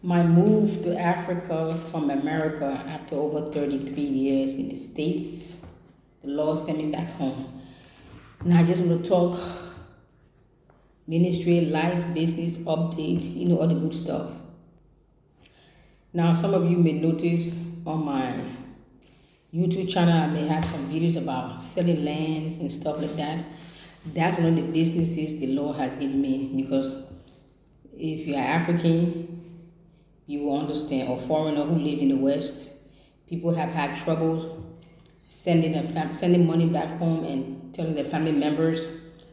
My move to Africa from America after over 33 years in the States, the Lord sent me back home. Now I just want to talk ministry, life, business, update, all the good stuff. Now, some of you may notice on my YouTube channel, I may have some videos about selling lands and stuff like that. That's one of the businesses the Lord has given me, because if you are African, you will understand, or foreigner who live in the West, people have had troubles sending money back home and telling their family members,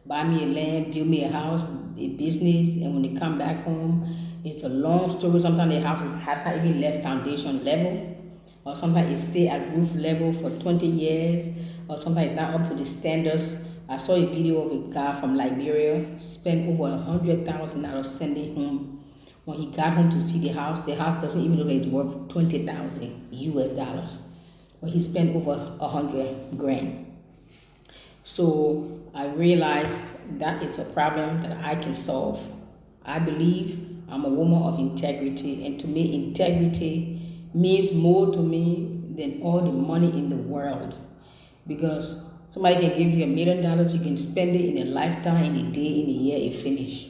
buy me a land, build me a house, a business, and when they come back home, it's a long story. Sometimes they have not even left foundation level, or sometimes it stay at roof level for 20 years, or sometimes it's not up to the standards. I saw a video of a guy from Liberia spent over $100,000 sending home. When he got home to see the house doesn't even look like it's worth 20,000 US dollars. But he spent over 100 grand. So I realized that it's a problem that I can solve. I believe I'm a woman of integrity, and to me, integrity means more to me than all the money in the world. Because somebody can give you $1 million, you can spend it in a lifetime, in a day, in a year, it finish.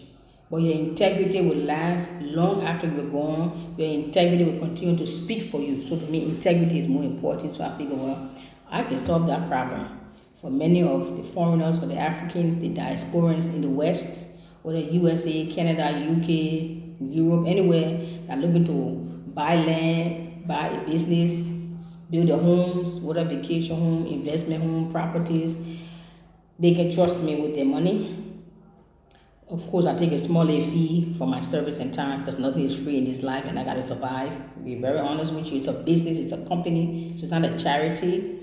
But your integrity will last long after you're gone. Your integrity will continue to speak for you. So to me, integrity is more important. So I figure, well, I can solve that problem for many of the foreigners, for the Africans, the diasporans in the West, whether USA, Canada, UK, Europe, anywhere that are looking to buy land, buy a business, build their homes, whether vacation home, investment home, properties. They can trust me with their money. Of course, I take a small fee for my service and time, because nothing is free in this life and I got to survive. Be very honest with you. It's a business, it's a company, so it's not a charity.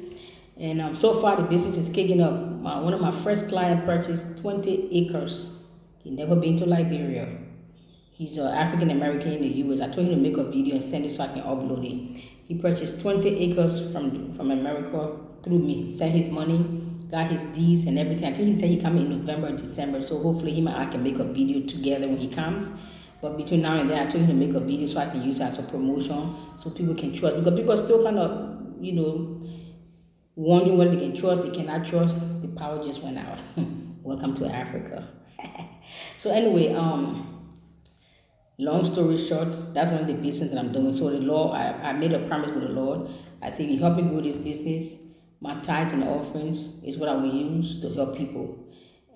And so far, the business is kicking up. One of my first clients purchased 20 acres. He never been to Liberia. He's an African American in the US. I told him to make a video and send it so I can upload it. He purchased 20 acres from America through me. Sent his money, got his deeds and everything. I think he said he coming in November, December. So hopefully him and I can make a video together when he comes. But between now and then, I told him to make a video so I can use it as a promotion, so people can trust. Because people are still kind of, wondering whether they can trust, they cannot trust. The power just went out. Welcome to Africa. So anyway, long story short, that's one of the business that I'm doing. So the Lord, I made a promise with the Lord. I said, He help me grow this business. My tithes and offerings is what I will use to help people.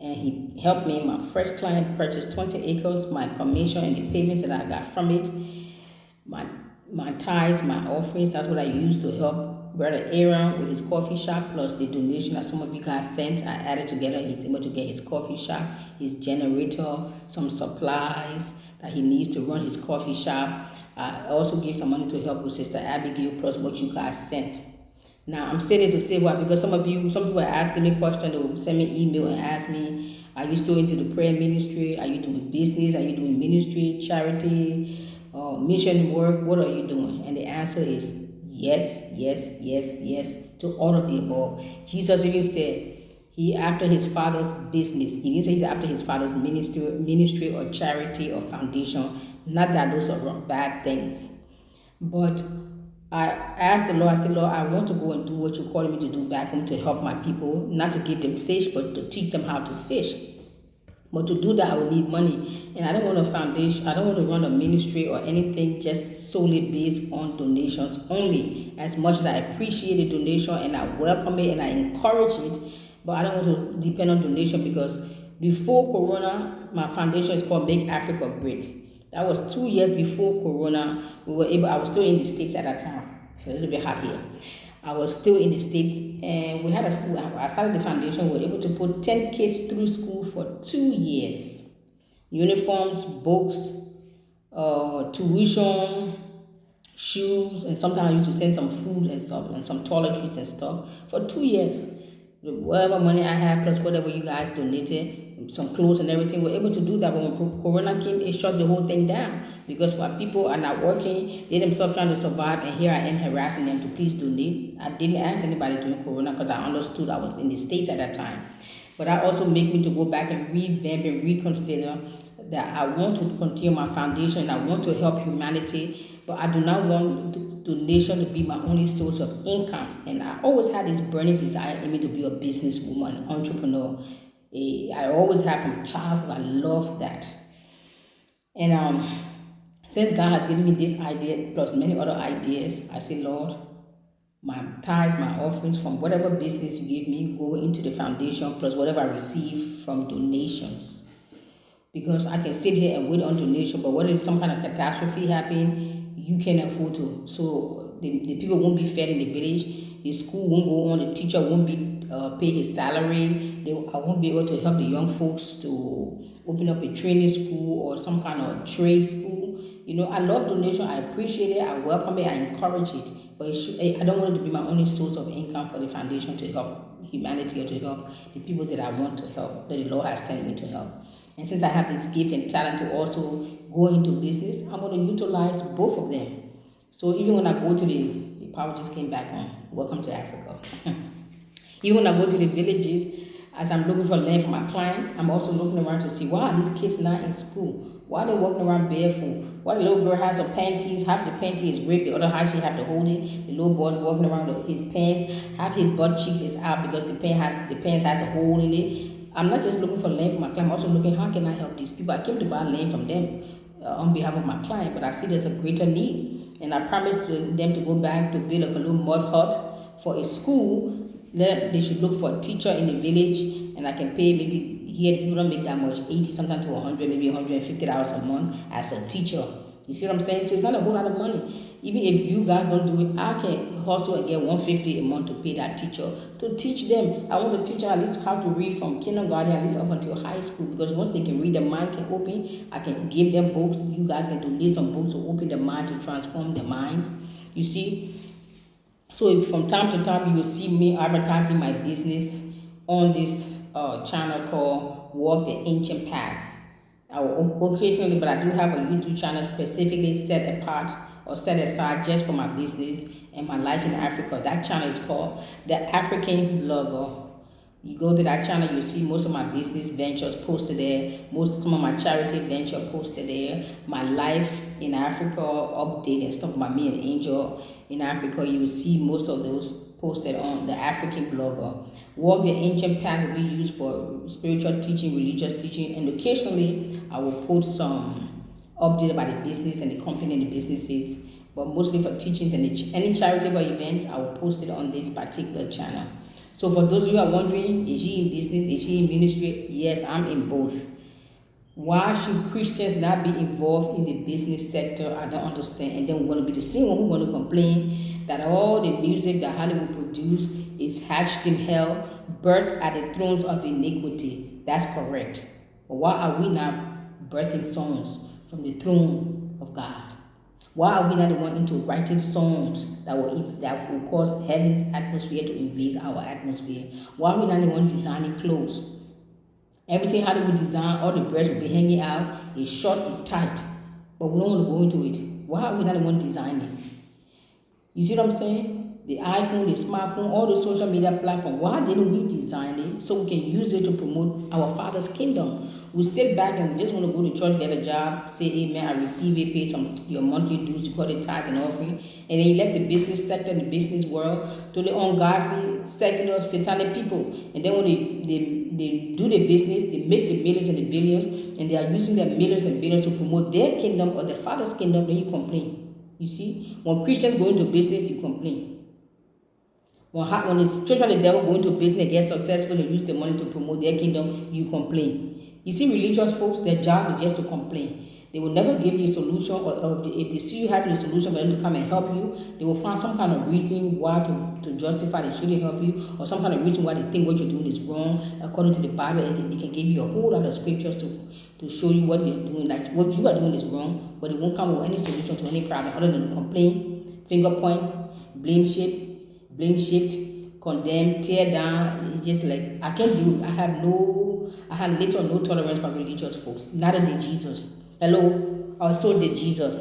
And He helped me. My first client purchased 20 acres. My commission and the payments that I got from it, my tithes, my offerings, that's what I use to help Brother Aaron with his coffee shop, plus the donation that some of you guys sent. I added together. He's able to get his coffee shop, his generator, some supplies that he needs to run his coffee shop. I also give some money to help with Sister Abigail, plus what you guys sent. Now, I'm saying it to say what, because some people are asking me questions. They will send me email and ask me, are you still into the prayer ministry? Are you doing business? Are you doing ministry, charity, mission work? What are you doing? And the answer is yes, yes, yes, yes to all of the above. Jesus even said he after his father's business. He didn't say he's after his father's ministry or charity or foundation. Not that those are bad things. But I asked the Lord, I said, Lord, I want to go and do what you're calling me to do back home to help my people, not to give them fish, but to teach them how to fish. But to do that, I will need money. And I don't want a foundation. I don't want to run a ministry or anything just solely based on donations only. As much as I appreciate the donation and I welcome it and I encourage it, but I don't want to depend on donation, because before Corona, my foundation is called Make Africa Great. That was 2 years before Corona. I was still in the States at that time. It's a little bit hot here. I was still in the States, and I started the foundation. We were able to put 10 kids through school for 2 years. Uniforms, books, tuition, shoes, and sometimes I used to send some food and stuff, and some toiletries and stuff for 2 years. Whatever money I had, plus whatever you guys donated, some clothes and everything, we're able to do that. But when Corona came, it shut the whole thing down, because while people are not working, they themselves trying to survive, and here I am harassing them to please donate. I didn't ask anybody during Corona, because I understood I was in the States at that time. But that also made me to go back and revamp and reconsider that I want to continue my foundation. I want to help humanity, but I do not want donation to be my only source of income. And I always had this burning desire in me to be a businesswoman, entrepreneur. I always have from childhood. I love that. And since God has given me this idea plus many other ideas, I say, Lord, my tithes, my offerings from whatever business you give me go into the foundation plus whatever I receive from donations. Because I can sit here and wait on donation, but what if some kind of catastrophe happen? You can't afford to. So the people won't be fed in the village. The school won't go on. The teacher won't be pay his salary. I won't be able to help the young folks to open up a training school or some kind of trade school. You know, I love donation. I appreciate it. I welcome it. I encourage it. But I don't want it to be my only source of income for the foundation to help humanity or to help the people that I want to help, that the Lord has sent me to help. And since I have this gift and talent to also go into business, I'm going to utilize both of them. So even when I go to the power just came back on. Welcome to Africa. Even when I go to the villages, as I'm looking for land for my clients, I'm also looking around to see, why are these kids not in school? Why are they walking around barefoot? Why the little girl has her panties, half the panty is ripped, the other half she have to hold it. The little boy's walking around with his pants, half his butt cheeks is out because the pants has a hole in it. I'm not just looking for land for my client, I'm also looking how can I help these people. I came to buy land from them on behalf of my client, but I see there's a greater need. And I promised them to go back to build a little mud hut for a school. They should look for a teacher in the village, and I can pay maybe here people don't make that much, 80 sometimes to 100, maybe $150 a month as a teacher. You see what I'm saying? So it's not a whole lot of money. Even if you guys don't do it, I can hustle and get $150 a month to pay that teacher to teach them. I want to teach them at least how to read from kindergarten at least up until high school, because once they can read, their mind can open. I can give them books. You guys can donate some books to open their mind, to transform their minds. You see? So from time to time, you will see me advertising my business on this channel called Walk the Ancient Path. I will occasionally, but I do have a YouTube channel specifically set apart or set aside just for my business and my life in Africa. That channel is called The African Blogger. You go to that channel, you'll see most of my business ventures posted there, some of my charity venture posted there, my life in Africa update and stuff about me and Angel in Africa. You will see most of those posted on The African Blogger. Walk the Ancient Path will be used for spiritual teaching, religious teaching, and occasionally I will post some update about the business and the company and the businesses, but mostly for teachings and any charitable events, I will post it on this particular channel. So for those of you who are wondering, is she in business, is she in ministry? Yes, I'm in both. Why should Christians not be involved in the business sector? I don't understand. And then we're going to be the same one who want to complain that all the music that Hollywood produce is hatched in hell, birthed at the thrones of iniquity. That's correct. But why are we not birthing songs from the throne of God? Why are we not the one into writing songs that will cause heaven's atmosphere to invade our atmosphere? Why are we not the one designing clothes? Everything Hollywood design, all the breasts will be hanging out, it's short, it's tight. But we don't want to go into it. Why are we not the one designing? You see what I'm saying? The iPhone, the smartphone, all the social media platforms, why didn't we design it so we can use it to promote our Father's kingdom? We sit back and we just want to go to church, get a job, say amen, I receive it, pay your monthly dues, you call it tithes and offering, and then you left the business sector and the business world to the ungodly, secular, satanic people. And then when they do the business, they make the millions and the billions, and they are using their millions and billions to promote their kingdom or their Father's kingdom, then you complain. You see, when Christians go into business, you complain. When the children of the devil go into business, get successful and use the money to promote their kingdom, you complain. You see, religious folks, their job is just to complain. They will never give you a solution, or if they see you having a solution for them to come and help you, they will find some kind of reason why to justify they shouldn't help you, or some kind of reason why they think what you're doing is wrong according to the Bible. They can give you a whole lot of scriptures to show you what you're doing, like what you are doing is wrong, but it won't come with any solution to any problem other than to complain, finger point, blame shift, condemn, tear down. It's just like, I can't do it. I had little or no tolerance for religious folks. Neither did Jesus. Hello? Also did Jesus.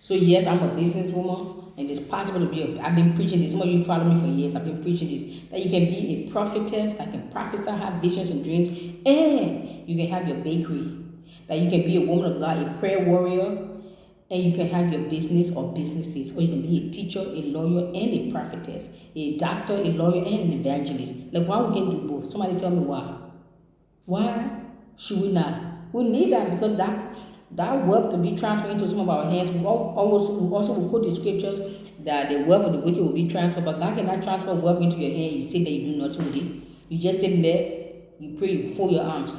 So yes, I'm a businesswoman, and it's possible to be I've been preaching this. Some of you follow me for years. I've been preaching this, that you can be a prophetess, that can prophesy, have visions and dreams, and you can have your bakery. That you can be a woman of God, a prayer warrior, and you can have your business or businesses, or you can be a teacher, a lawyer, and a prophetess, a doctor, a lawyer, and an evangelist. Like, why we can't do both? Somebody tell me why. Why should we not? We need that, because that wealth to be transferred into some of our hands. We also will quote the scriptures that the wealth of the wicked will be transferred, but God cannot transfer wealth into your hand. You sit there, you do nothing with it. You just sitting there, you pray, you fold your arms.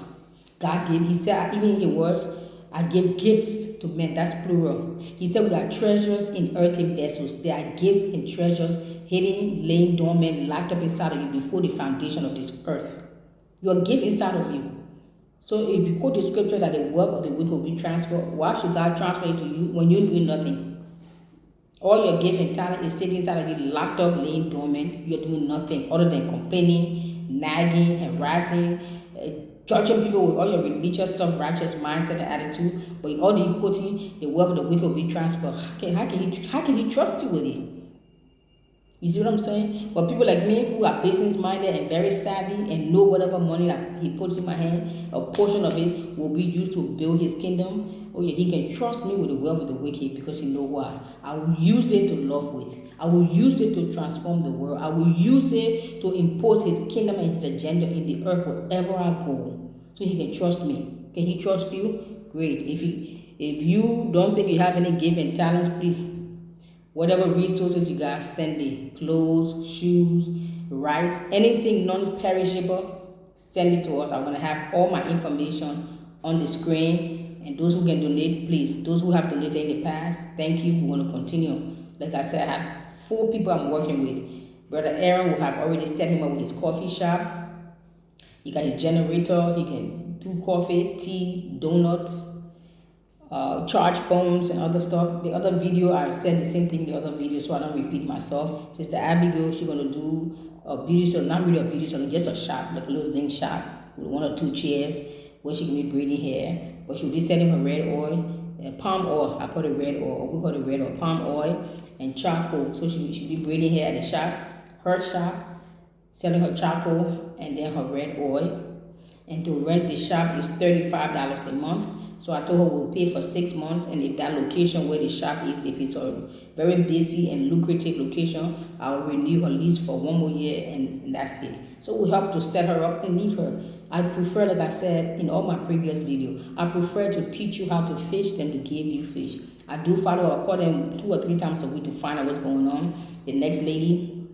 God gave, he said, even in his words, I give gifts to men. That's plural. He said we are treasures in earthen vessels. There are gifts and treasures hidden, laying dormant, locked up inside of you before the foundation of this earth. Your gift inside of you. So if you quote the scripture that the wealth of the wicked will be transferred, why should God transfer it to you when you're doing nothing? All your gift and talent is sitting inside of you, locked up, laying dormant. You're doing nothing other than complaining, nagging, harassing, judging people with all your religious, self-righteous mindset and attitude. But all the quoting the wealth of the wicked will be transferred. How can he trust you with it? You see what I'm saying? But people like me who are business minded and very savvy and know whatever money that he puts in my hand, a portion of it will be used to build his kingdom. Oh yeah, he can trust me with the wealth of the wicked, because you know why? I will use it to love with. I will use it to transform the world. I will use it to impose his kingdom and his agenda in the earth wherever I go. So he can trust me. Can he trust you? Great. If you don't think you have any gift and talents, please, whatever resources you got, send it. Clothes, shoes, rice, anything non-perishable, send it to us. I'm going to have all my information on the screen. And those who can donate, please. Those who have donated in the past, thank you. We want to continue. Like I said, I have 4 people I'm working with. Brother Aaron will have already set him up with his coffee shop. He got his generator. He can do coffee, tea, donuts, charge phones and other stuff. The other video, I said the same thing in the other video, so I don't repeat myself. Sister Abigail, she's going to do a beauty salon, not really a beauty salon, just a shop, like a little zinc shop with 1 or 2 chairs where she can be braiding hair. But she'll be selling her red oil, palm oil, I call it red oil, or we call it red oil, palm oil, and charcoal. So she'll be braiding hair at the shop, her shop, selling her charcoal and then her red oil. And to rent the shop is $35 a month. So I told her we'll pay for 6 months, and if that location where the shop is, if it's a very busy and lucrative location, I'll renew her lease for 1 more year, and that's it. So we help to set her up and leave her. I prefer, like I said in all my previous videos, I prefer to teach you how to fish than to give you fish. I do follow her, call them 2 or 3 times a week to find out what's going on. The next lady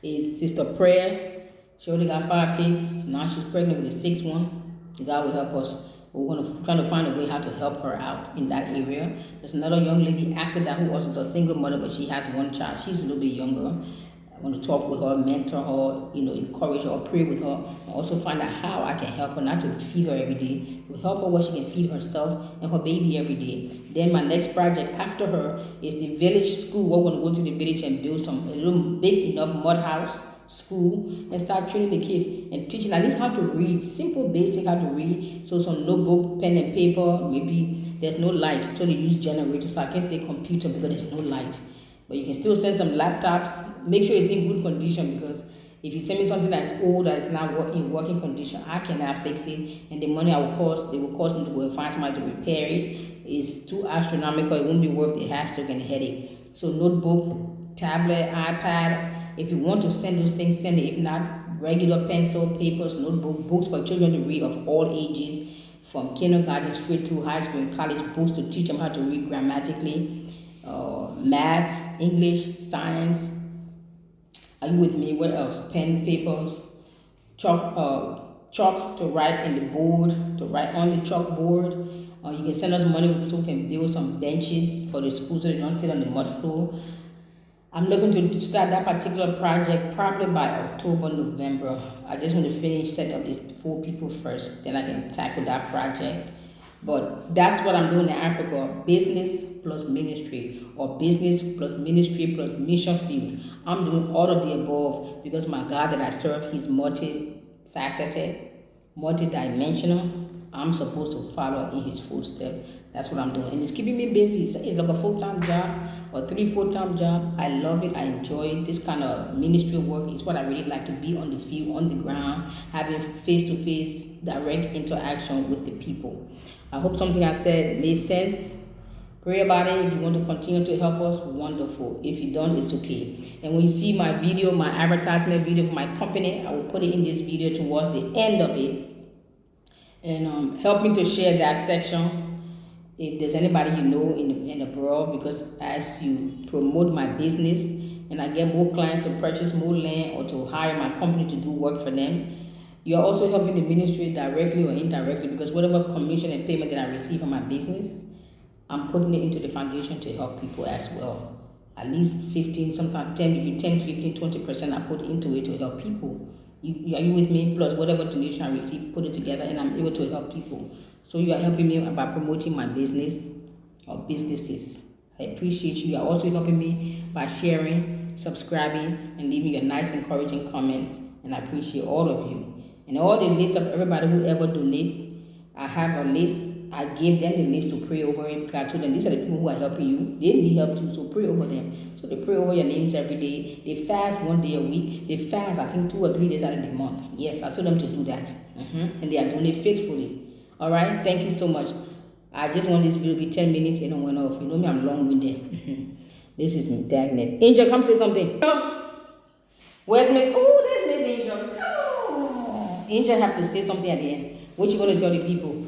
is Sister Prayer. She only got 5 kids. Now she's pregnant with the 6th one. God will help us. We're going to try to find a way how to help her out in that area. There's another young lady after that who also is a single mother, but she has 1 child. She's a little bit younger. I want to talk with her, mentor her, encourage her, pray with her, and also find out how I can help her, not to feed her every day, to help her where she can feed herself and her baby every day. Then my next project after her is the village school. We're going to go to the village and build a little big enough mud house school and start training the kids and teaching at least how to read, simple basic how to read. So some notebook, pen and paper, maybe there's no light, so they use generators. So I can't say computer because there's no light, but you can still send some laptops. Make sure it's in good condition, because if you send me something that's old, that is not in working condition, I cannot fix it, and the money they will cost me to go and find somebody to repair it is too astronomical. It won't be worth the hassle and the headache. So notebook, tablet, iPad. If you want to send those things, send it. If not, regular pencil, papers, notebook, books for children to read of all ages, from kindergarten straight to high school and college, books to teach them how to read grammatically, math, English, science. Are you with me? What else? Pen, papers, chalk to write in the board, to write on the chalkboard. You can send us money so we can build some benches for the school so they don't sit on the mud floor. I'm looking to start that particular project probably by October, November. I just want to finish setting up these 4 people first, then I can tackle that project. But that's what I'm doing in Africa, business plus ministry, or business plus ministry plus mission field. I'm doing all of the above because my God that I serve, he's multifaceted, multidimensional. I'm supposed to follow in his footsteps. That's what I'm doing. And it's keeping me busy. It's like a full-time job or 3 full-time job. I love it. I enjoy it. This kind of ministry work is what I really like, to be on the field, on the ground, having face-to-face direct interaction with the people. I hope something I said made sense. Pray about it. If you want to continue to help us, wonderful. If you don't, it's okay. And when you see my video, my advertisement video for my company, I will put it in this video towards the end of it. And help me to share that section if there's anybody you know in abroad, because as you promote my business and I get more clients to purchase more land or to hire my company to do work for them, you're also helping the ministry directly or indirectly, because whatever commission and payment that I receive from my business, I'm putting it into the foundation to help people as well. At least 15, sometimes 10, between 10, 15, 20% I put into it to help people. Are you with me? Plus whatever donation I receive, put it together, and I'm able to help people. So you are helping me by promoting my business or businesses. I appreciate you. You are also helping me by sharing, subscribing, and leaving your nice, encouraging comments. And I appreciate all of you. And all the list of everybody who ever donate, I have a list. I gave them the list to pray over it, because I told them these are the people who are helping you. They need help too, so pray over them. So they pray over your names every day. They fast 1 day a week. They fast, I think, 2 or 3 days out of the month. Yes, I told them to do that. And they are doing it faithfully. All right, thank you so much. I just want this video to be 10 minutes and it went off. You know me, I'm long-winded. This is Dagnet. Angel, come say something. Where's Miss? Oh, there's Miss Angel. Oh. Angel have to say something at the end. What you going to tell the people?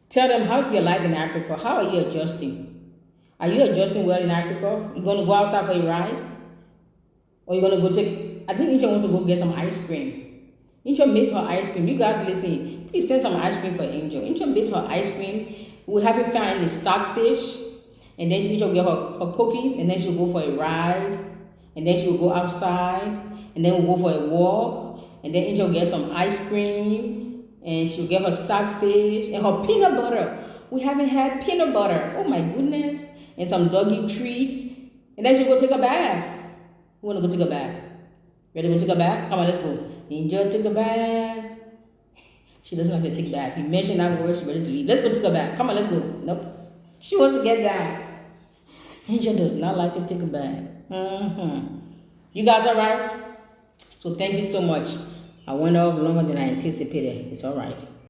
Tell them, how's your life in Africa? How are you adjusting? Are you adjusting well in Africa? You going to go outside for a ride? Or you going to go take... I think Angel wants to go get some ice cream. Angel makes her ice cream. You guys listening, please send some ice cream for Angel. Angel makes her ice cream. We'll have it found in the stockfish. And then Angel will get her cookies. And then she'll go for a ride. And then she'll go outside. And then we'll go for a walk. And then Angel will get some ice cream. And she'll get her stockfish and her peanut butter. We haven't had peanut butter. Oh my goodness. And some doggy treats. And then she'll go take a bath. Who wanna go take a bath? Ready to go take a bath? Come on, let's go. Angel, take a bath. She doesn't like to take a bath. You mentioned that word, she's ready to leave. Let's go take a bath. Come on, let's go. Nope. She wants to get down. Angel does not like to take a bath. You guys all right? So thank you so much. I went off longer than I anticipated. It's all right.